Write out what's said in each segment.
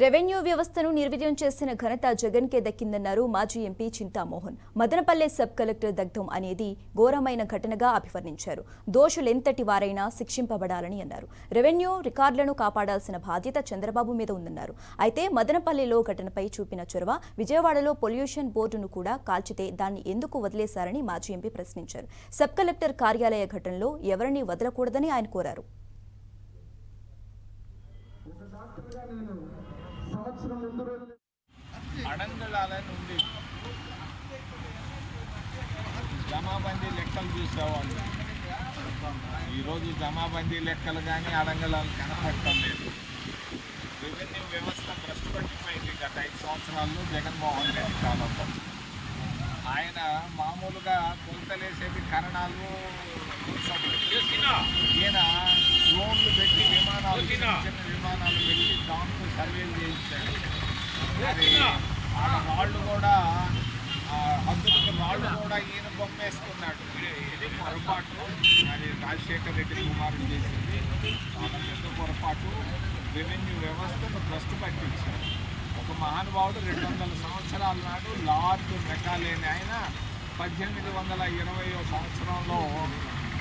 Revenue వ్యవస్థను నిర్వీర్యం చేసిన ఘనత జగన్కే దక్కిందన్నారు మాజీ MP Chintamohan. Madanapalle sub collector దగ్ధం అనేది ఘోరమైన ఘటనగా అభివర్ణించారు. దోషులెంతటి వారైనా శిక్షింపబడాలని అన్నారు. రెవెన్యూ రికార్డులను కాపాడాల్సిన బాధ్యత చంద్రబాబు మీద ఉందన్నారు. అయితే మదనపల్లెలో ఘటనపై చూపిన చొరవ, విజయవాడలో పొల్యూషన్ బోర్డును కూడా కాల్చితే దాన్ని ఎందుకు వదిలేశారని మాజీ ఎంపీ ప్రశ్నించారు. సబ్ కలెక్టర్ కార్యాలయ ఘటనలో ఎవరిని వదలకూడదని ఆయన కోరారు. అడంగళాల నుండి జమాబందీ లెక్కలు చూసేవాళ్ళు. ఈరోజు జమాబందీ లెక్కలు కానీ అడంగళాలు కనపడటం లేదు. రెవెన్యూ వ్యవస్థ భ్రష్టు పట్టిపోయింది గత 5 సంవత్సరాల్లో జగన్మోహన్ రెడ్డి కాలంలో. ఆయన మామూలుగా కొలతలేసేది కరణాలు, ఈయన డ్రోన్లు పెట్టి విమానాలు, చిన్న విమానాలు పెట్టి దాంట్లో సర్వేలు చేయించాడు. అది రాళ్ళు కూడా హద్దులకు రాళ్ళు కూడా ఈయన బొమ్మేసుకున్నాడు. ఇది పొరపాటు. అది రాజశేఖర్ రెడ్డి కుమారుడు చేసింది చాలా పెద్ద పొరపాటు. రెవెన్యూ వ్యవస్థను భ్రష్టు పట్టించాడు. ఒక మహానుభావుడు 200 సంవత్సరాల నాడు లార్డ్ మెకాలేని ఆయన 1820వ సంవత్సరంలో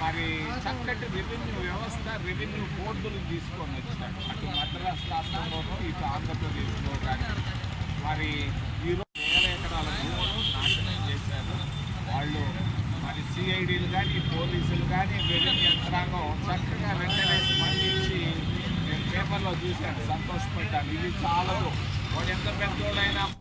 మరి చక్కటి రెవెన్యూ వ్యవస్థ, రెవెన్యూ బోర్డులు తీసుకొని వచ్చాడు. అటు మద్రాసు రాష్ట్రంలోనూ, ఇటు ఆంధ్రప్రదేశ్లో కానీ. మరి ఈరోజు 1000 ఎకరాల భూములు నాశనం చేశారు వాళ్ళు. మరి సిఐడీలు కానీ, పోలీసులు కానీ, రెవెన్యూ యంత్రాంగం చక్కగా వెంటనే స్పందించి, నేను పేపర్లో చూశాను, సంతోషపడ్డాను. ఇది చాలదు. వాడు ఎంత పెద్దోడైనా